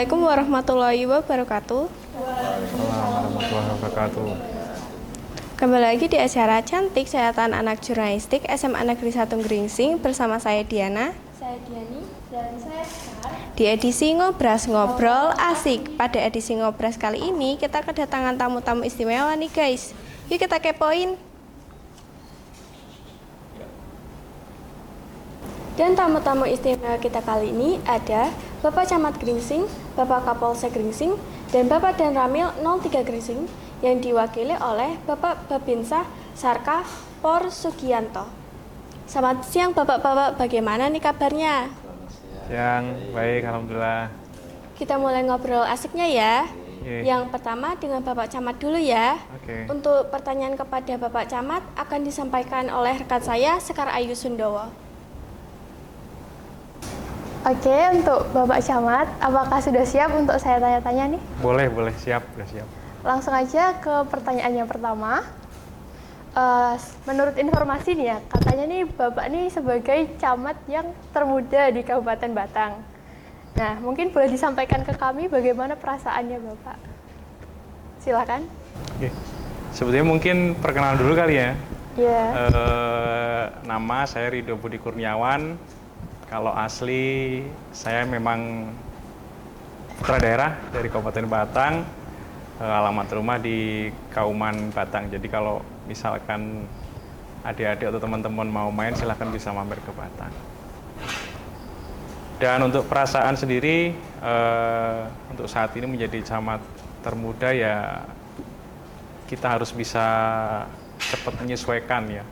Assalamualaikum warahmatullahi wabarakatuh. Waalaikumsalam warahmatullahi wabarakatuh. Kembali lagi di acara Cantik Sayatan Anak Jurnalistik SMA Negeri 1 Gringsing bersama saya Diana. Saya Diani dan saya Sekar. Di edisi Ngobras Ngobrol Asik. Pada edisi Ngobras kali ini kita kedatangan tamu-tamu istimewa nih guys. Yuk kita kepoin. Dan tamu-tamu istimewa kita kali ini ada Bapak Camat Gringsing, Bapak Kapolsek Gringsing, dan Bapak Dan Ramil 03 Gringsing yang diwakili oleh Bapak Babinsah Sarka Por Sugianto. Selamat siang Bapak-bapak, bagaimana nih kabarnya? Siang, baik, alhamdulillah. Kita mulai ngobrol asiknya ya. Iya. Yang pertama dengan Bapak Camat dulu ya. Oke. Untuk pertanyaan kepada Bapak Camat akan disampaikan oleh rekan saya Sekar Ayu Sundowo. Oke, untuk Bapak Camat, apakah sudah siap untuk saya tanya-tanya nih? Boleh, siap, udah siap. Langsung aja ke pertanyaan yang pertama. Menurut informasi nih ya, katanya nih Bapak nih sebagai camat yang termuda di Kabupaten Batang. Nah, mungkin boleh disampaikan ke kami bagaimana perasaannya Bapak? Silakan. Oke. Sebetulnya mungkin perkenalan dulu kali ya. Iya. Nama saya Ridho Budi Kurniawan. Kalau asli saya memang putra daerah dari Kabupaten Batang, alamat rumah di Kauman Batang. Jadi kalau misalkan adik-adik atau teman-teman mau main silahkan bisa mampir ke Batang. Dan untuk perasaan sendiri, untuk saat ini menjadi camat termuda ya kita harus bisa cepat menyesuaikan ya.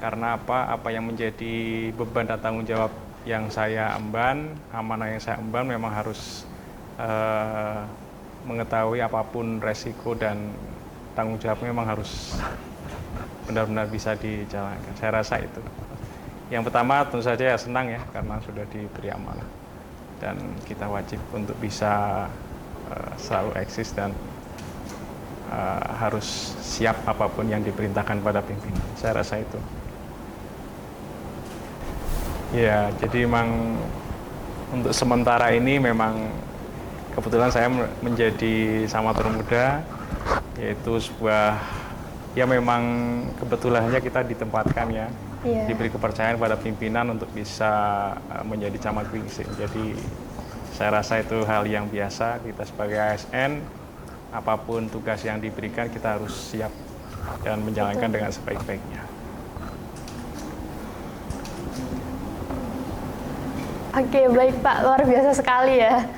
Karena apa yang menjadi beban dan tanggung jawab yang saya emban, amanah yang saya emban memang harus mengetahui apapun resiko dan tanggung jawabnya memang harus benar-benar bisa dijalankan. Saya rasa itu. Yang pertama tentu saja ya senang ya karena sudah diberi amanah dan kita wajib untuk bisa selalu eksis dan harus siap apapun yang diperintahkan pada pimpinan. Saya rasa itu. Ya, jadi memang untuk sementara ini memang kebetulan saya menjadi camat termuda, yaitu sebuah ya memang kebetulannya kita ditempatkan ya, diberi kepercayaan pada pimpinan untuk bisa menjadi camat Gringsing. Jadi saya rasa itu hal yang biasa, kita sebagai ASN apapun tugas yang diberikan kita harus siap dan menjalankan dengan sebaik-baiknya. Oke, baik Pak, luar biasa sekali ya.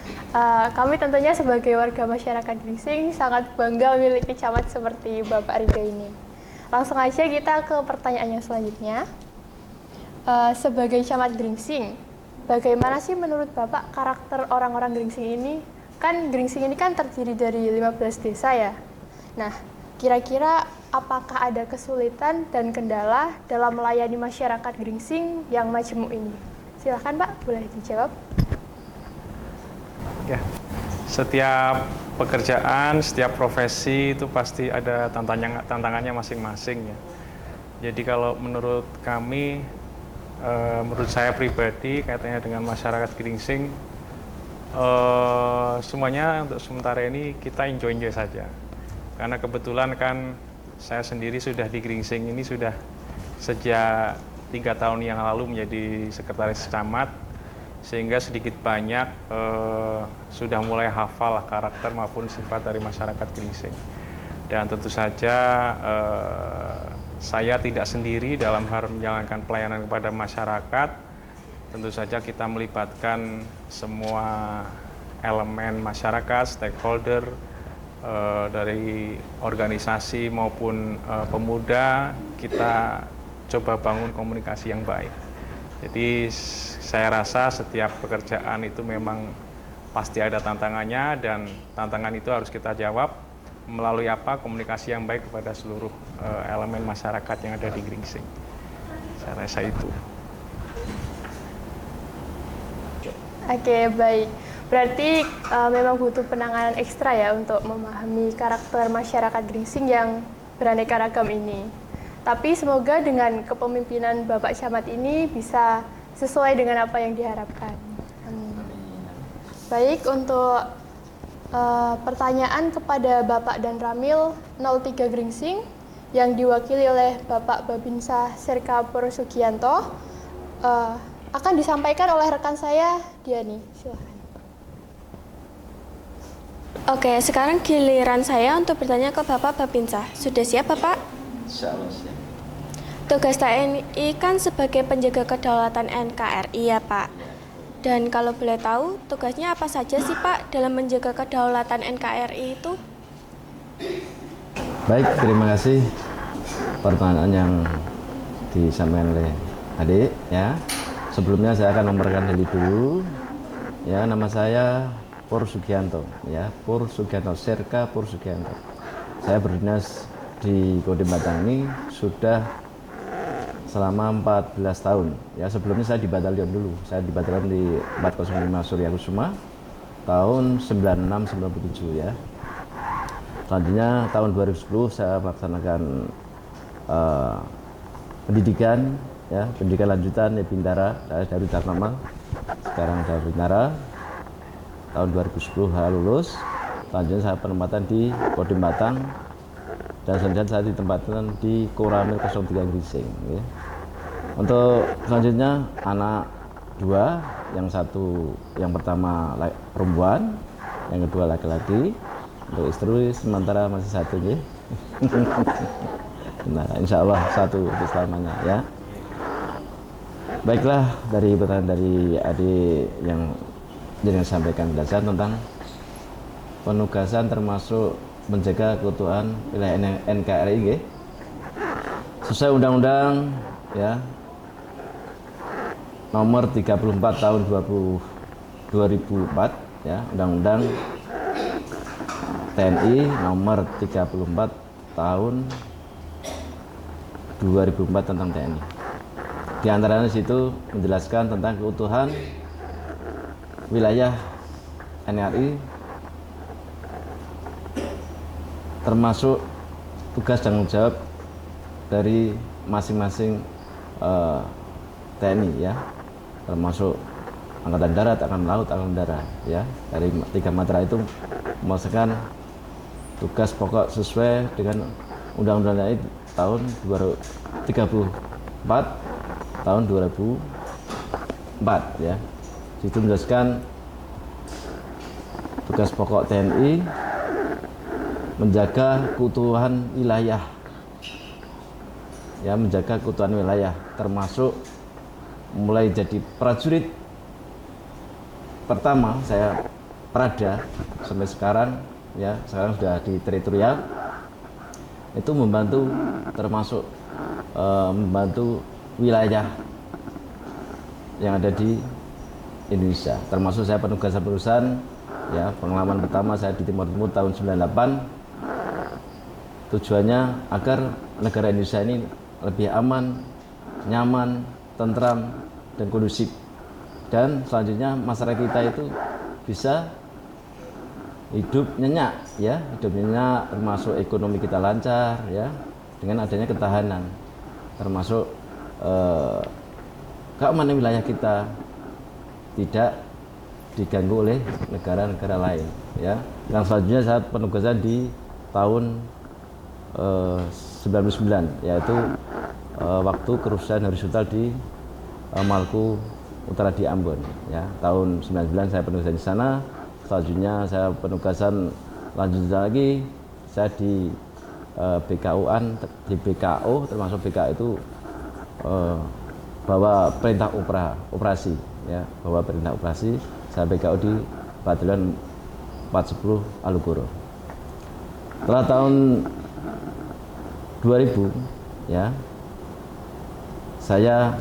Kami tentunya sebagai warga masyarakat Gringsing sangat bangga memiliki camat seperti Bapak Ridho ini. Langsung aja kita ke pertanyaan yang selanjutnya. Sebagai camat Gringsing, bagaimana sih menurut Bapak karakter orang-orang Gringsing ini? Kan Gringsing ini kan terdiri dari 15 desa ya. Nah, kira-kira apakah ada kesulitan dan kendala dalam melayani masyarakat Gringsing yang majemuk ini? Silakan Pak, boleh dijawab. Ya, setiap pekerjaan, setiap profesi itu pasti ada tantangannya masing-masing ya. Jadi kalau menurut kami, menurut saya pribadi, kaitannya dengan masyarakat Gringsing, semuanya untuk sementara ini kita enjoy saja. Karena kebetulan kan saya sendiri sudah di Gringsing ini sudah sejak 3 tahun yang lalu menjadi sekretaris camat, sehingga sedikit banyak sudah mulai hafal karakter maupun sifat dari masyarakat Gringsing. Dan tentu saja saya tidak sendiri dalam hal menjalankan pelayanan kepada masyarakat. Tentu saja kita melibatkan semua elemen masyarakat, stakeholder, dari organisasi maupun pemuda, kita coba bangun komunikasi yang baik. Jadi saya rasa setiap pekerjaan itu memang pasti ada tantangannya dan tantangan itu harus kita jawab melalui apa? Komunikasi yang baik kepada seluruh elemen masyarakat yang ada di Gringsing. Saya rasa itu. Oke, baik. Berarti memang butuh penanganan ekstra ya untuk memahami karakter masyarakat Gringsing yang beraneka ragam ini. Tapi semoga dengan kepemimpinan Bapak Camat ini bisa sesuai dengan apa yang diharapkan. Baik, untuk pertanyaan kepada Bapak dan Ramil 03 Gringsing yang diwakili oleh Bapak Babinsa Serkapur Sugianto akan disampaikan oleh rekan saya, Diani. Silakan. Oke, sekarang giliran saya untuk bertanya ke Bapak Babinsa. Sudah siap, Bapak? Insya Allah siap. Tugas TNI kan sebagai penjaga kedaulatan NKRI ya, Pak. Dan kalau boleh tahu, tugasnya apa saja sih, Pak, dalam menjaga kedaulatan NKRI itu? Baik, terima kasih pertanyaan yang disampaikan oleh adik ya. Sebelumnya saya akan memperkenalkan diri dulu. Ya, nama saya Pur Sugianto ya, Pur Sugianto, Serka Pur Sugianto. Saya berdinas di Kodim Batang ini sudah selama 14 tahun ya. Sebelumnya saya di batalion dulu, saya di batalion di 405 Surya Kusuma tahun 96-97 ya. Selanjutnya tahun 2010 saya melaksanakan pendidikan ya, pendidikan lanjutan di Bintara. Saya dari Tarnamal, sekarang dari Bintara. Tahun 2010 saya lulus. Selanjutnya saya penempatan di Kodim Batang, dan selanjutnya saya ditempatkan di Koramil 03 Gringsing ya. Untuk selanjutnya anak dua, yang pertama perempuan, yang kedua laki-laki. Untuk istri sementara masih satu ya. Nah, insya Allah satu untuk selamanya ya. Baiklah, dari pertanyaan dari adik yang sampaikan penjelasan tentang penugasan termasuk menjaga keutuhan wilayah NKRI sesuai undang-undang ya nomor 34 tahun 2004 ya, undang-undang TNI nomor 34 tahun 2004 tentang TNI. Di antaranya situ menjelaskan tentang keutuhan wilayah NRI, termasuk tugas tanggung jawab dari masing-masing TNI ya, termasuk Angkatan Darat, Angkatan Laut, Angkatan Udara ya. Dari 3 matra itu melaksanakan tugas pokok sesuai dengan Undang-Undang TNI tahun 34 tahun 2004 ya. Itu menjelaskan tugas pokok TNI menjaga keutuhan wilayah ya, menjaga keutuhan wilayah, termasuk mulai jadi prajurit pertama saya Prada sampai sekarang ya, sekarang sudah di teritorial, itu membantu, termasuk membantu wilayah yang ada di Indonesia, termasuk saya penugasan ya. Pengalaman pertama saya di Timur Timur tahun 98, tujuannya agar negara Indonesia ini lebih aman, nyaman, tentram, dan kondusif, dan selanjutnya masyarakat kita itu bisa hidup nyenyak ya, hidup nyenyak, termasuk ekonomi kita lancar ya, dengan adanya ketahanan, termasuk keamanan wilayah kita tidak diganggu oleh negara-negara lain ya. Yang selanjutnya saya penugasan di tahun 99, yaitu waktu kerusuhan horizontal di Maluku Utara di Ambon ya. Tahun 99 saya penugasan di sana. Selanjutnya saya penugasan lanjut lagi, saya di BKU-an, di BKO, termasuk BKO itu bawa perintah operasi ya, bawa perintah operasi. Saya BKO di Batalion 410 Alugoro. Setelah tahun 2000 ya, saya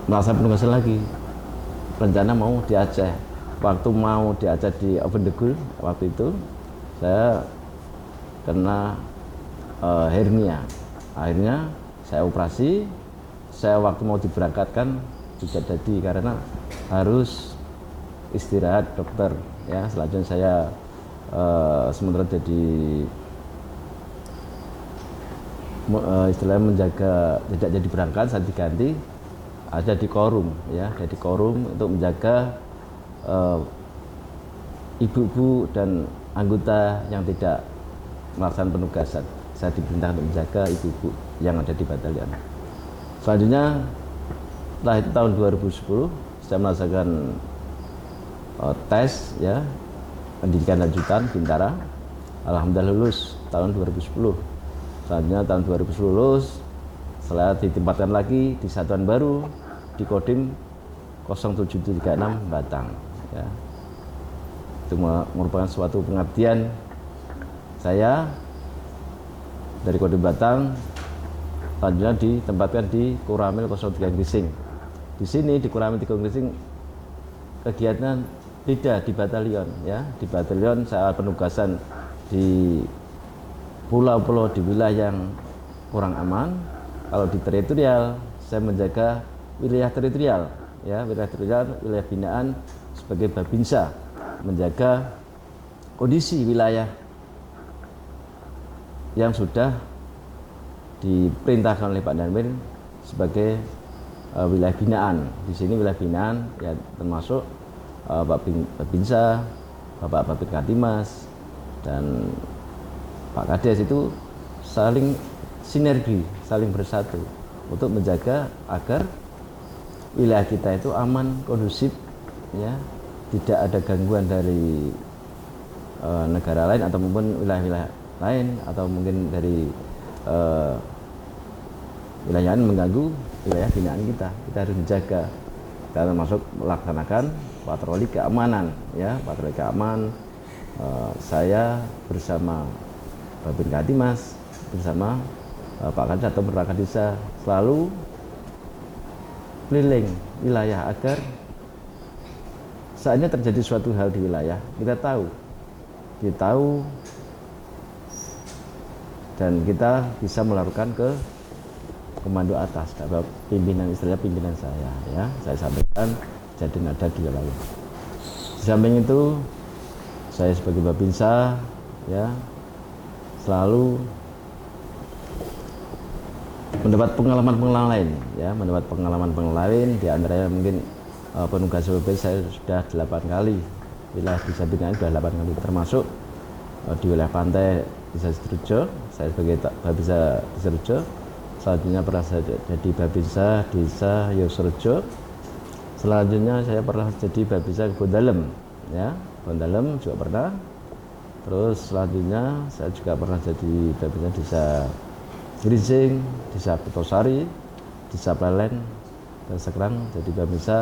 melaksanakan penugasan lagi. Rencana mau di Aceh. Waktu mau di Aceh di Ovendegul, waktu itu saya kena hernia. Akhirnya saya operasi. Saya waktu mau diberangkatkan tidak jadi karena harus istirahat dokter ya. Selanjutnya saya sementara jadi istilahnya menjaga, tidak jadi berangkat, saya diganti ada di Korum ya, jadi Korum untuk menjaga ibu-ibu dan anggota yang tidak melaksanakan penugasan. Saya diperintahkan untuk menjaga ibu-ibu yang ada di batalion. Selanjutnya setelah itu tahun 2010 saya melaksanakan tes ya pendidikan lanjutan Bintara. Alhamdulillah lulus tahun 2010. Selanjutnya tahun 2010 lulus, setelah ditempatkan lagi di satuan baru di Kodim 0736 Batang ya. Itu merupakan suatu pengabdian saya dari Kodim Batang. Selanjutnya ditempatkan di Koramil 03 Grising. Di sini di Koramil 03 Grising kegiatannya beda di batalion ya. Di batalion saya penugasan di pulau-pulau di wilayah yang kurang aman. Kalau di teritorial saya menjaga wilayah teritorial ya, wilayah teritorial, wilayah binaan sebagai Babinsa, menjaga kondisi wilayah yang sudah diperintahkan oleh Pak Danwil sebagai wilayah binaan. Di sini wilayah binaan ya termasuk Babinsa, Bapak Babin Katimas dan Pak Kades itu saling sinergi, saling bersatu untuk menjaga agar wilayah kita itu aman, kondusif ya, tidak ada gangguan dari negara lain atau mungkin wilayah-wilayah lain atau mungkin dari wilayah lain mengganggu wilayah binaan kita. Kita harus menjaga, kita termasuk melaksanakan patroli keamanan ya, patroli keamanan. Saya bersama Babin Katimas bersama Pak Kades atau perangkat desa selalu keliling wilayah agar saatnya terjadi suatu hal di wilayah kita tahu dan kita bisa melakukan ke komando atas, pimpinan, istilahnya pimpinan saya sampaikan jadi ada di wilayah. Di samping itu saya sebagai Babinsa ya selalu mendapat pengalaman lain ya, mendapat pengalaman lain di antaranya mungkin penugasan WP saya sudah 8 kali, wilayah desa binaan sudah 8 kali, termasuk di wilayah pantai Desa Sidoarjo saya sebagai Babinsa Desa Sidoarjo. Selanjutnya pernah saya jadi Babinsa Desa Yosorejo. Selanjutnya saya pernah jadi Babinsa Bondalem ya, Bondalem juga pernah. Terus selanjutnya saya juga pernah jadi Babinsa Desa Grising, Desa Putosari, Desa Plelen, dan sekarang jadi Babinsa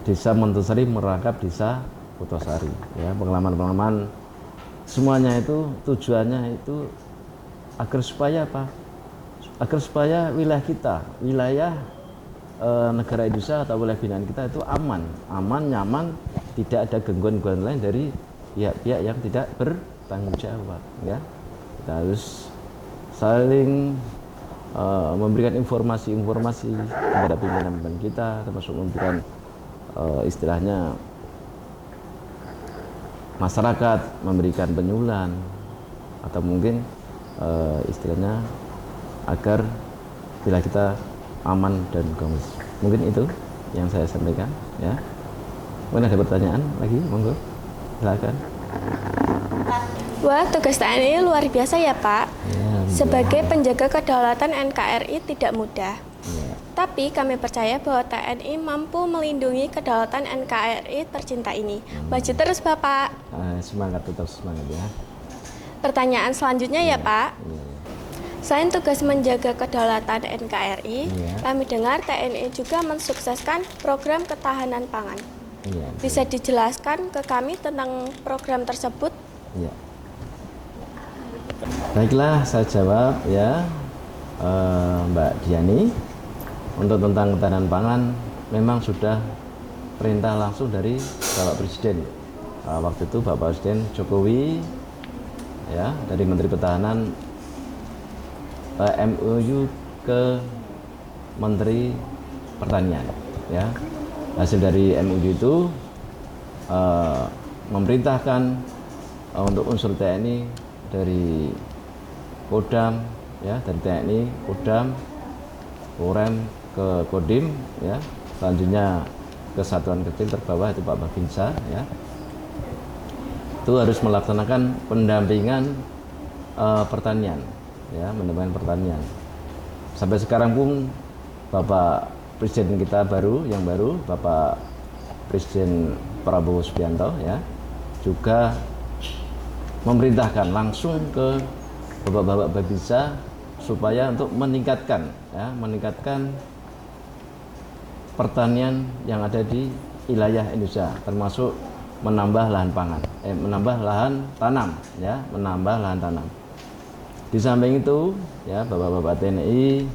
Desa Montosari merangkap Desa Putosari ya. Pengalaman semuanya itu tujuannya itu agar supaya apa? Agar supaya wilayah kita, wilayah negara Indonesia atau wilayah binaan kita itu aman, nyaman, tidak ada gangguan-gangguan lain dari pihak-pihak yang tidak bertanggung jawab ya. Kita harus saling memberikan informasi kepada pimpinan kita, termasuk memberikan istilahnya masyarakat, memberikan penyuluhan atau mungkin istilahnya agar wilayah kita aman dan kondusif. Mungkin itu yang saya sampaikan ya. Mungkin ada pertanyaan lagi, monggo silakan. Wah, tugas TNI luar biasa ya Pak. Ya, Sebagai penjaga kedaulatan NKRI tidak mudah. ya. Tapi kami percaya bahwa TNI mampu melindungi kedaulatan NKRI tercinta ini. Maju terus Bapak. Semangat, tetap semangat ya. Pertanyaan selanjutnya ya Pak. Ya. Selain tugas menjaga kedaulatan NKRI, Iya. kami dengar TNI juga mensukseskan program ketahanan pangan. Ya. Bisa dijelaskan ke kami tentang program tersebut? Ya. Baiklah, saya jawab ya, Mbak Diani. Untuk tentang ketahanan pangan, memang sudah perintah langsung dari Bapak Presiden. Waktu itu Bapak Presiden Jokowi, ya, dari Menteri Pertahanan MOU ke Menteri Pertanian, ya. Hasil dari MOU itu memerintahkan untuk unsur TNI dari Kodam, ya, dari TNI, Kodam, Korem ke Kodim, ya. Selanjutnya kesatuan kecil terbawah itu Pak Babinsa ya, itu harus melaksanakan pendampingan pertanian ya, pendampingan pertanian. Sampai sekarang pun Bapak Presiden kita yang baru Bapak Presiden Prabowo Subianto ya juga memerintahkan langsung ke Bapak-bapak Babinsa supaya untuk meningkatkan pertanian yang ada di wilayah Indonesia, termasuk menambah lahan pangan, menambah lahan tanam ya, menambah lahan tanam. Di samping itu ya, Bapak-bapak TNI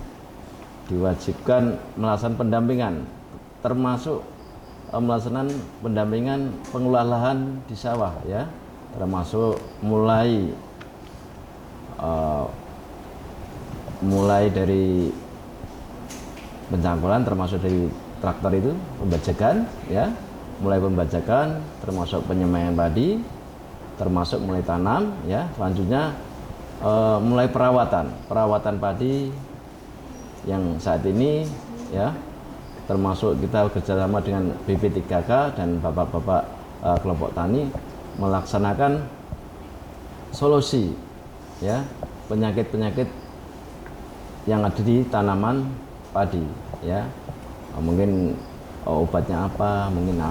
diwajibkan melaksanakan pendampingan, termasuk melaksanakan pendampingan pengelola lahan di sawah ya, termasuk mulai dari pencangkulan, termasuk dari traktor itu pembajakan ya, mulai pembajakan, termasuk penyemaian padi, termasuk mulai tanam ya, selanjutnya mulai perawatan padi yang saat ini ya, termasuk kita bekerjasama dengan BP3K dan bapak-bapak kelompok tani melaksanakan solusi ya penyakit-penyakit yang ada di tanaman padi ya, mungkin obatnya apa, mungkin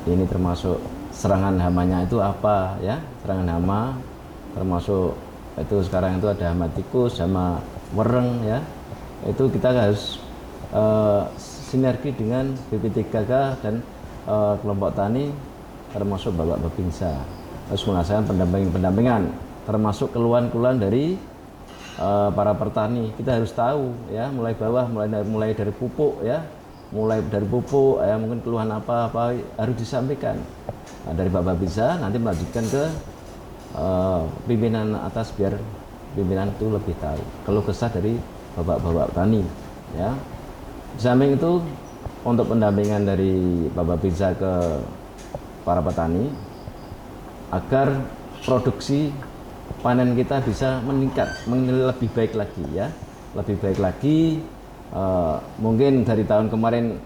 ini termasuk serangan hamanya itu apa ya, serangan hama termasuk itu sekarang itu ada hama tikus, hama wereng ya, itu kita harus sinergi dengan BP3K dan kelompok tani termasuk Bapak Babinsa, harus melaksanakan pendampingan termasuk keluhan-keluhan dari para petani. Kita harus tahu ya, mulai bawah, mulai dari pupuk ya, mungkin keluhan apa harus disampaikan dari Bapak Babinsa, nanti melanjutkan ke pimpinan atas biar pimpinan itu lebih tahu keluh kesah dari bapak-bapak tani ya. Di samping itu untuk pendampingan dari Bapak Babinsa ke para petani agar produksi panen kita bisa meningkat, lebih baik lagi ya, lebih baik lagi. Mungkin dari tahun kemarin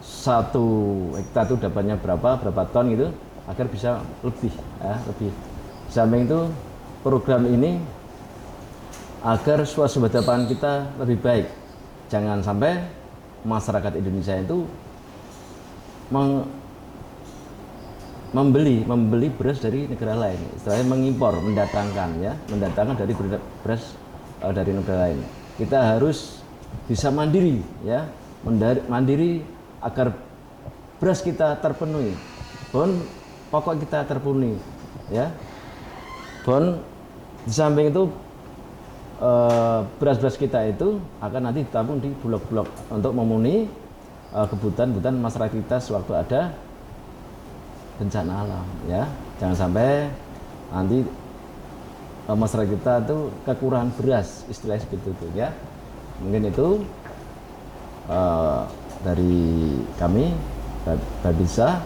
1 hektar itu dapatnya berapa ton gitu, agar bisa lebih ya, lebih. Samping itu program ini agar swasembada pangan kita lebih baik, jangan sampai masyarakat Indonesia itu membeli beras dari negara lain, istilahnya mengimpor, mendatangkan dari beras dari negara lain. Kita harus bisa mandiri ya, mandiri agar beras kita terpenuhi, bahan pokok kita terpenuhi ya. Di samping itu beras-beras kita itu akan nanti ditampung di bulog-bulog untuk memenuhi kebutuhan masyarakat kita sewaktu ada bencana alam ya. Jangan sampai nanti masyarakat kita itu kekurangan beras, istilah seperti itu ya. Mungkin itu dari kami Babinsa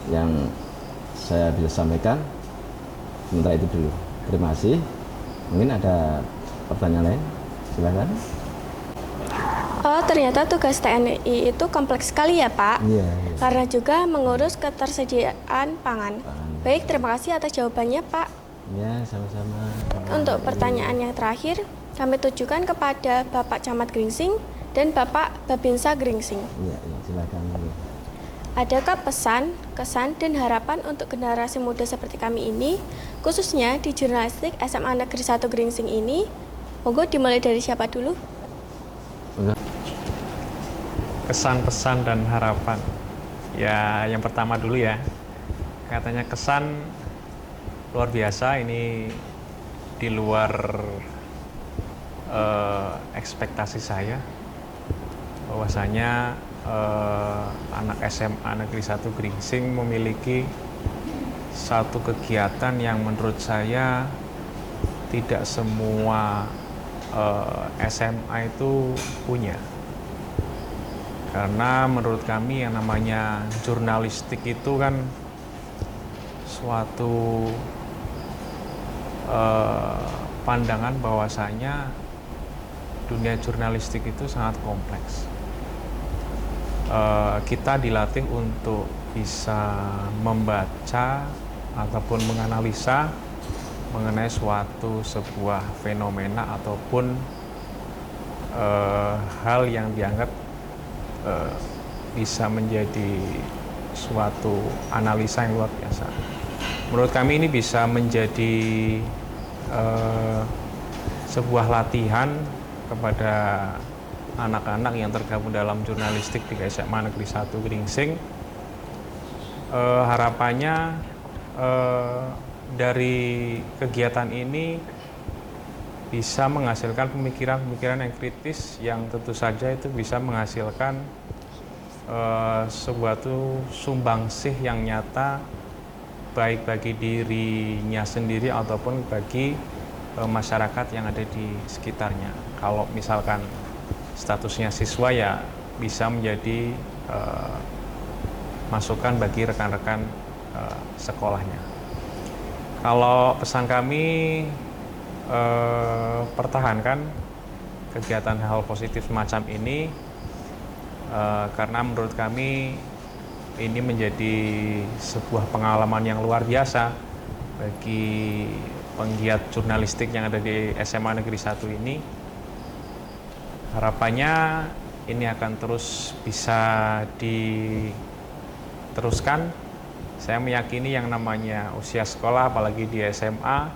yang saya bisa sampaikan sementara itu dulu. Terima kasih. Mungkin ada pertanyaan lain, silakan. Oh, ternyata tugas TNI itu kompleks sekali ya, Pak. Iya. Karena juga mengurus ketersediaan pangan. Baik, terima kasih atas jawabannya, Pak. Ya, sama-sama. Untuk pertanyaan yang terakhir, kami tujukan kepada Bapak Camat Gringsing dan Bapak Babinsa Gringsing. Iya, silakan. Adakah pesan, kesan, dan harapan untuk generasi muda seperti kami ini, khususnya di jurnalistik SMA Negeri 1 Gringsing ini? Monggo dimulai dari siapa dulu? Kesan, pesan, dan harapan. Ya, yang pertama dulu ya. Katanya kesan luar biasa, ini di luar ekspektasi saya. Bahwasanya anak SMA Negeri 1 Gringsing memiliki satu kegiatan yang menurut saya tidak semua SMA itu punya. Karena menurut kami yang namanya jurnalistik itu kan suatu pandangan bahwasanya dunia jurnalistik itu sangat kompleks. kita dilatih untuk bisa membaca ataupun menganalisa mengenai sebuah fenomena ataupun hal yang dianggap bisa menjadi suatu analisa yang luar biasa. Menurut kami ini bisa menjadi sebuah latihan kepada anak-anak yang tergabung dalam jurnalistik di SMA Negeri 1 Gringsing. Harapannya dari kegiatan ini bisa menghasilkan pemikiran-pemikiran yang kritis yang tentu saja itu bisa menghasilkan sebuah sumbangsih yang nyata baik bagi dirinya sendiri ataupun bagi masyarakat yang ada di sekitarnya. Kalau misalkan statusnya siswa ya bisa menjadi masukan bagi rekan-rekan sekolahnya. Kalau pesan kami pertahankan kegiatan hal positif semacam ini karena menurut kami ini menjadi sebuah pengalaman yang luar biasa bagi penggiat jurnalistik yang ada di SMA Negeri 1 ini. Harapannya ini akan terus bisa diteruskan. Saya meyakini yang namanya usia sekolah, apalagi di SMA,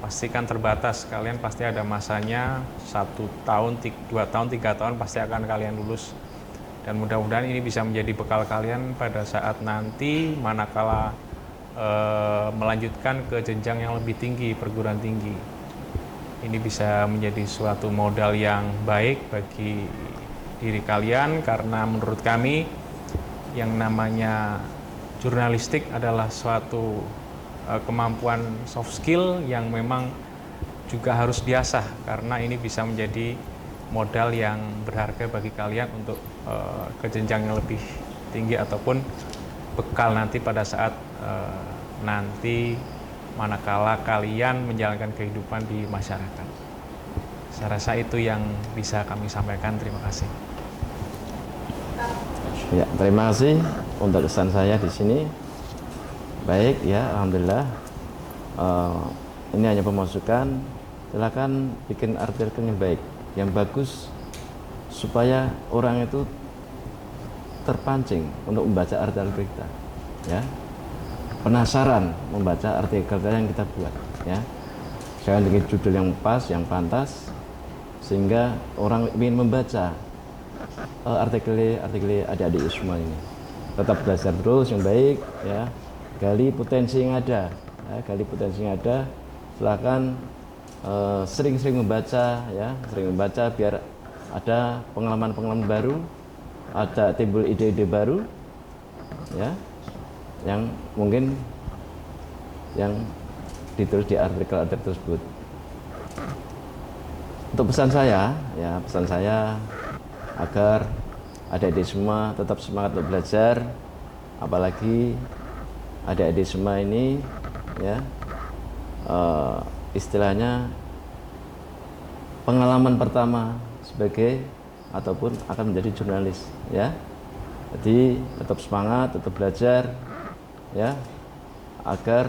pasti kan terbatas. Kalian pasti ada masanya 1 tahun, 2 tahun, 3 tahun pasti akan kalian lulus. Dan mudah-mudahan ini bisa menjadi bekal kalian pada saat nanti manakala melanjutkan ke jenjang yang lebih tinggi, perguruan tinggi. Ini bisa menjadi suatu modal yang baik bagi diri kalian karena menurut kami yang namanya jurnalistik adalah suatu kemampuan soft skill yang memang juga harus diasah karena ini bisa menjadi modal yang berharga bagi kalian untuk ke jenjang yang lebih tinggi ataupun bekal nanti pada saat nanti manakala kalian menjalankan kehidupan di masyarakat. Saya rasa itu yang bisa kami sampaikan. Terima kasih. Ya, terima kasih untuk kesan saya di sini. Baik ya, alhamdulillah. Ini hanya pemasukan. Silakan bikin artikel yang baik, yang bagus, supaya orang itu terpancing untuk membaca artikel kita, ya, penasaran membaca artikel yang kita buat, ya. Jangan dengan judul yang pas, yang pantas, sehingga orang ingin membaca artikel adik-adik semua ini. Tetap belajar terus yang baik, ya. Gali potensi yang ada, ya. Gali potensi yang ada. Silakan sering-sering membaca, ya, sering membaca biar ada pengalaman-pengalaman baru, ada timbul ide-ide baru, ya, yang mungkin yang ditulis di artikel-artikel tersebut. Untuk pesan saya, ya, pesan saya agar adik-adik semua tetap semangat untuk belajar, apalagi adik-adik semua ini, ya, istilahnya pengalaman pertama sebagai ataupun akan menjadi jurnalis, ya. Jadi tetap semangat, tetap belajar, ya, agar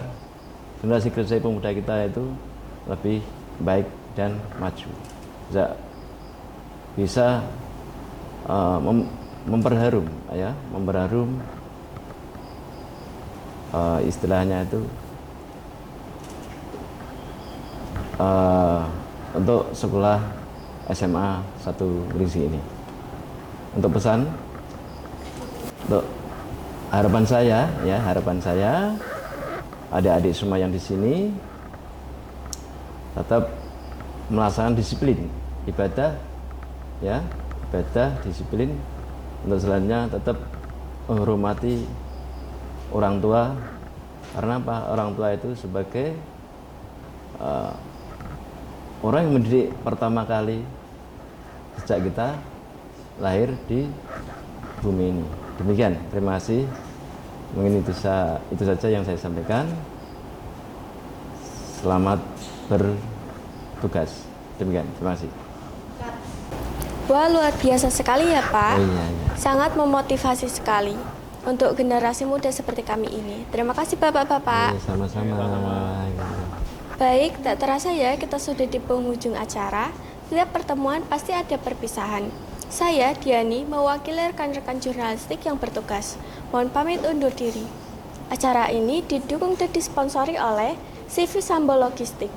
generasi pemuda kita itu lebih baik dan maju, bisa memperharum, ya, memperharum istilahnya itu untuk sekolah SMA 1 Gringsing ini. Untuk pesan, untuk harapan saya, ya, harapan saya adik-adik semua yang di sini tetap melaksanakan disiplin ibadah, ya, ibadah, disiplin. Untuk selanjutnya tetap menghormati orang tua, karena apa? Orang tua itu sebagai orang yang mendidik pertama kali sejak kita lahir di bumi ini. Demikian, terima kasih. Mungkin itu saja yang saya sampaikan. Selamat bertugas. Demikian, terima kasih. Wah, luar biasa sekali ya, Pak. Oh iya, iya. Sangat memotivasi sekali untuk generasi muda seperti kami ini. Terima kasih Bapak-bapak. Iya, sama-sama. Baik, tak terasa ya kita sudah di penghujung acara. Setiap pertemuan pasti ada perpisahan. Saya, Diani, mewakili rekan-rekan jurnalistik yang bertugas. Mohon pamit undur diri. Acara ini didukung dan disponsori oleh CV Sambo Logistik.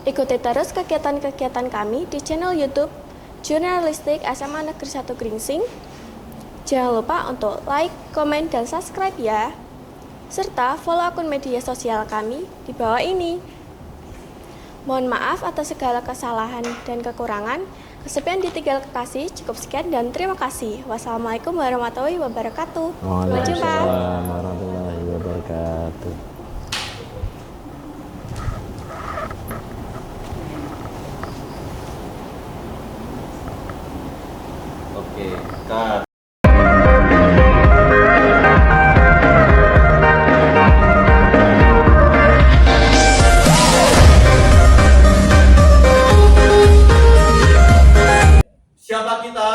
Ikuti terus kegiatan-kegiatan kami di channel YouTube Jurnalistik SMA Negeri 1 Gringsing. Jangan lupa untuk like, komen, dan subscribe ya. Serta follow akun media sosial kami di bawah ini. Mohon maaf atas segala kesalahan dan kekurangan. Kesepian ditinggal kekasih, cukup sekian dan terima kasih. Wassalamualaikum warahmatullahi wabarakatuh. Sampai jumpa. Waalaikumsalam warahmatullahi wabarakatuh. Oke, cut. Siapa kita?